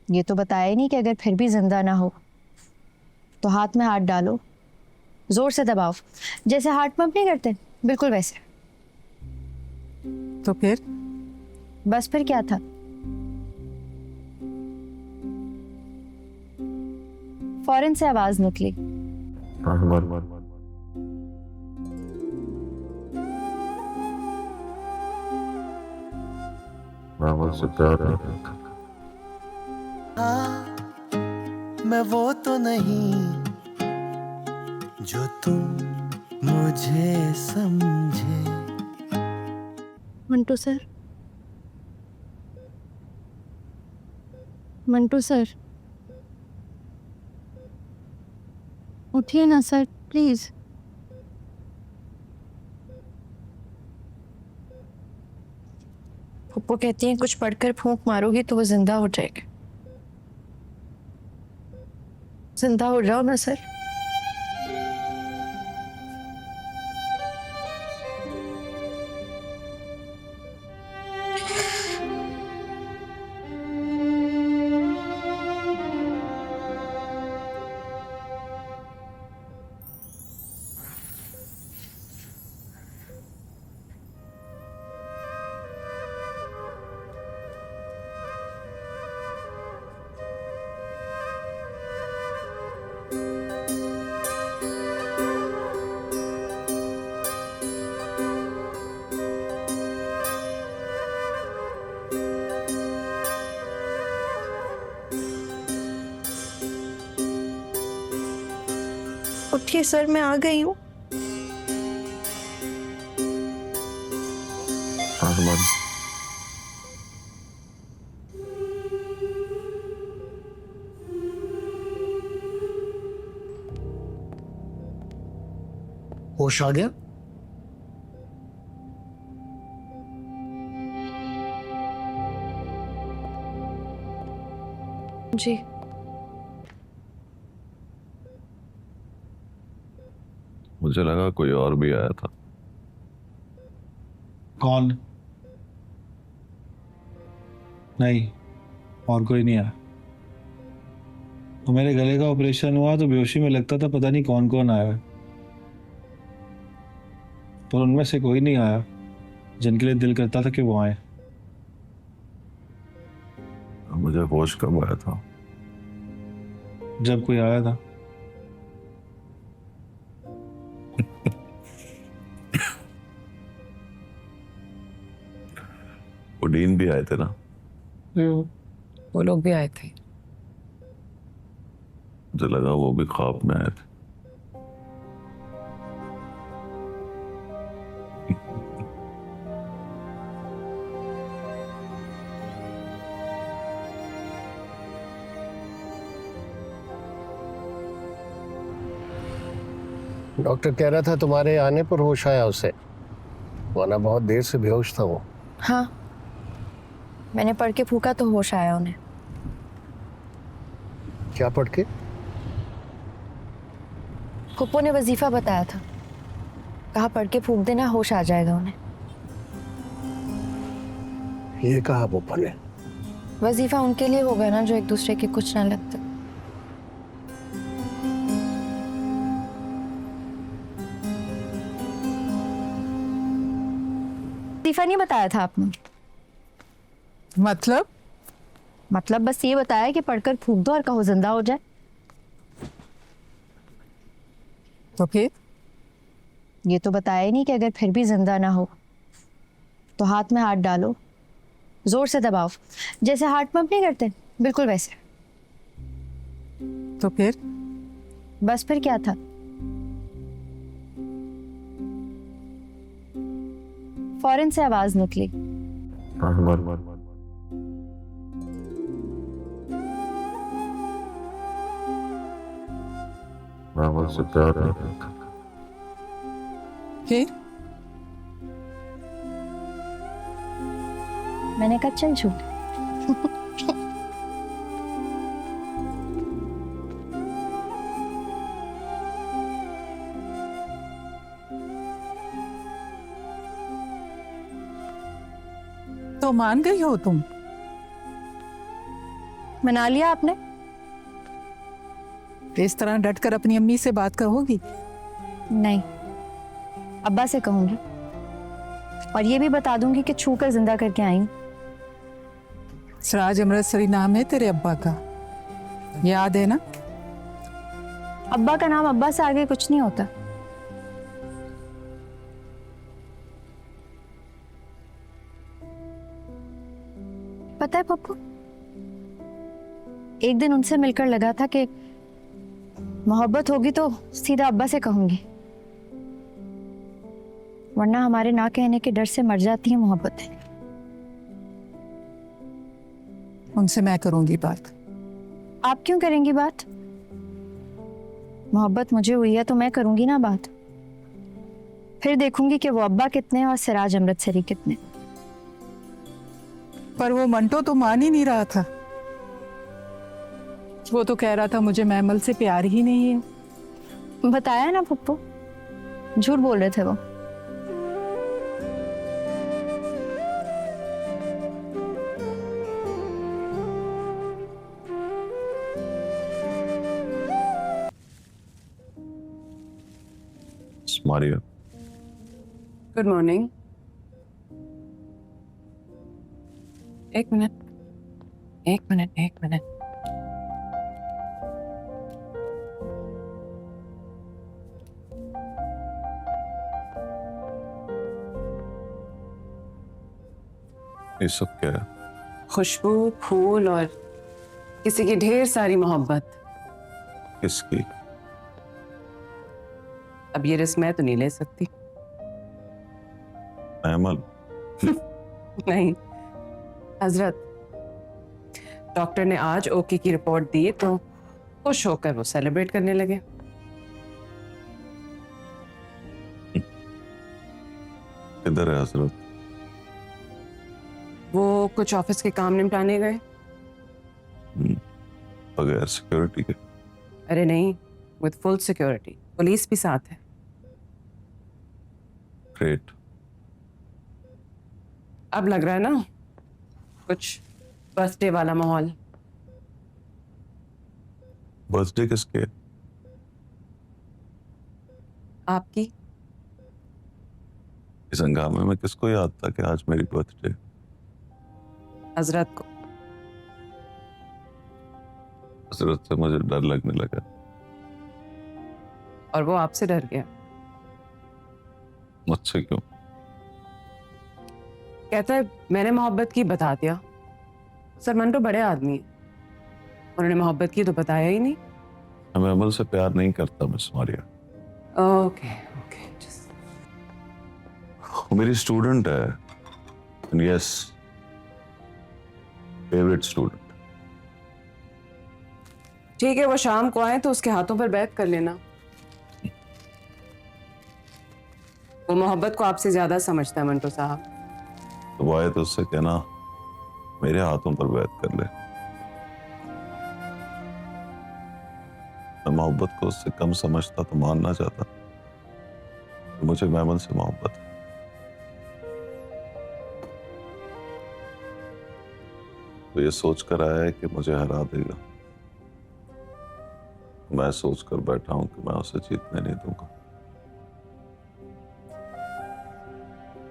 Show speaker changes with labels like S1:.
S1: ये तो बताया ही नहीं कि अगर फिर भी जिंदा ना हो तो हाथ में हाथ डालो, जोर से दबाओ, जैसे हार्ट पंप नहीं करते, बिल्कुल वैसे।
S2: तो फिर?
S1: बस फिर क्या था, फौरन से आवाज निकली।
S3: रावल से प्यार नहीं करता।
S4: मैं वो तो नहीं जो तुम मुझे समझे।
S1: मंटू सर, मंटू सर, उठिए ना सर, प्लीज। पप्पू कहती हैं कुछ पढ़कर फूंक मारोगी तो वो जिंदा हो जाएगा। जिंदा हो जाओ ना सर। उठिए सर, मैं आ गई हूँ।
S3: आसमान
S4: होश आ गया?
S1: जी।
S3: मुझे लगा कोई और भी आया था।
S5: कौन? नहीं, और कोई नहीं आया। तो मेरे गले का ऑपरेशन हुआ तो बेहोशी में लगता था पता नहीं कौन कौन आया है, पर उनमें से कोई नहीं आया जिनके लिए दिल करता था कि वो आए।
S3: मुझे होश कब आया था?
S5: जब कोई आया था।
S3: उडीन भी आए थे ना?
S2: वो लोग भी आए थे।
S3: मुझे लगा वो भी ख्वाब में आए थे।
S6: डॉक्टर कह रहा था तुम्हारे आने पर होश आया उसे, वरना बहुत देर से बेहोश था वो।
S1: हाँ, मैंने पढ़ के फूका तो होश आया उन्हें।
S6: क्या पढ़ के?
S1: पप्पू ने वजीफा बताया था, कहा पढ़ के फूक देना, होश आ जाएगा उन्हें।
S6: ये कहा पप्पा ने?
S1: वजीफा उनके लिए होगा ना जो एक दूसरे के कुछ ना लगते। वजीफा नहीं बताया था आपने? मतलब बस ये बताया कि पढ़कर फूक दो और कहो जिंदा हो जाए।
S2: तो फिर?
S1: ये तो बताया ही नहीं कि अगर फिर भी जिंदा ना हो तो हाथ में हाथ डालो, जोर से दबाओ, जैसे हार्ट पंप नहीं करते, बिल्कुल वैसे।
S2: तो फिर?
S1: बस फिर क्या था, फौरन से आवाज निकली।
S3: आसमान रावल से प्यार नहीं करता।
S2: फिर?
S1: मैंने कहा चल झूठ।
S2: तो मान गई हो तुम?
S1: मना लिया आपने?
S2: इस तरह डट कर अपनी अम्मी से बात कहोगी?
S1: नहीं, अब्बा से कहूंगी और ये भी बता दूंगी कि छू कर जिंदा करके आई हूं।
S2: सिराज अमृतसरी नाम है तेरे अब्बा का, याद है ना?
S1: अब्बा का नाम अब्बा से आगे कुछ नहीं होता। पता है पप्पू, एक दिन उनसे मिलकर लगा था कि मोहब्बत होगी तो सीधा अब्बा से कहूंगी, वरना हमारे ना कहने के डर से मर जाती है मोहब्बतें।
S2: उनसे मैं करूंगी बात।
S1: आप क्यों करेंगी बात? मोहब्बत मुझे हुई है तो मैं करूंगी ना बात। फिर देखूंगी कि वो अब्बा कितने और सिराज अमृतसरी कितने।
S2: पर वो मंटो तो मान ही नहीं रहा था। वो तो कह रहा था मुझे महमल से प्यार ही नहीं है।
S1: बताया ना पप्पू, झूठ बोल रहे थे वो।
S3: Maria,
S2: good morning. एक मिनट, एक मिनट, एक मिनट।
S3: ये सब क्या है?
S7: खुशबू, फूल और किसी की ढेर सारी मोहब्बत।
S3: किसकी?
S7: अब ये रिस्क मैं तो नहीं ले सकती।
S3: महमल?
S7: नहीं हजरत, डॉक्टर ने आज ओके की रिपोर्ट दी तो खुश होकर वो सेलिब्रेट करने लगे।
S3: किधर है हजरत?
S7: वो कुछ ऑफिस के काम निपटाने गए।
S3: बगैर सिक्योरिटी के?
S7: अरे नहीं, विद फुल सिक्योरिटी, पुलिस भी साथ है।
S3: ग्रेट।
S7: अब लग रहा है ना कुछ बर्थडे वाला माहौल।
S3: बर्थडे किसके है?
S7: आपकी?
S3: इस हंगामे में किसको याद था कि आज मेरी बर्थडे?
S7: हजरत को।
S3: हजरत से मुझे डर लगने लगा।
S7: और वो आपसे डर गया।
S3: मुझसे क्यों?
S7: कहता है मैंने मोहब्बत की, बता दिया। सर मंटो बड़े आदमी हैं, उन्होंने मोहब्बत की तो बताया ही नहीं।
S3: मैं अमल से प्यार नहीं करता मिस मारिया।
S7: ओके ओके,
S3: वो मेरी स्टूडेंट है। Yes, favourite student.
S7: ठीक है, वो शाम को आए तो उसके हाथों पर बैत कर लेना। वो मोहब्बत को आपसे ज्यादा समझता है मंटो साहब।
S3: तो वो आए तो उससे कहना मेरे हाथों पर बैत कर ले। मैं मोहब्बत को उससे कम समझता तो मानना चाहता। तो मुझे महमल से मोहब्बत है। तो ये सोच कर आया है कि मुझे हरा देगा। मैं सोच कर बैठा हूं कि मैं उसे जीतने नहीं दूंगा।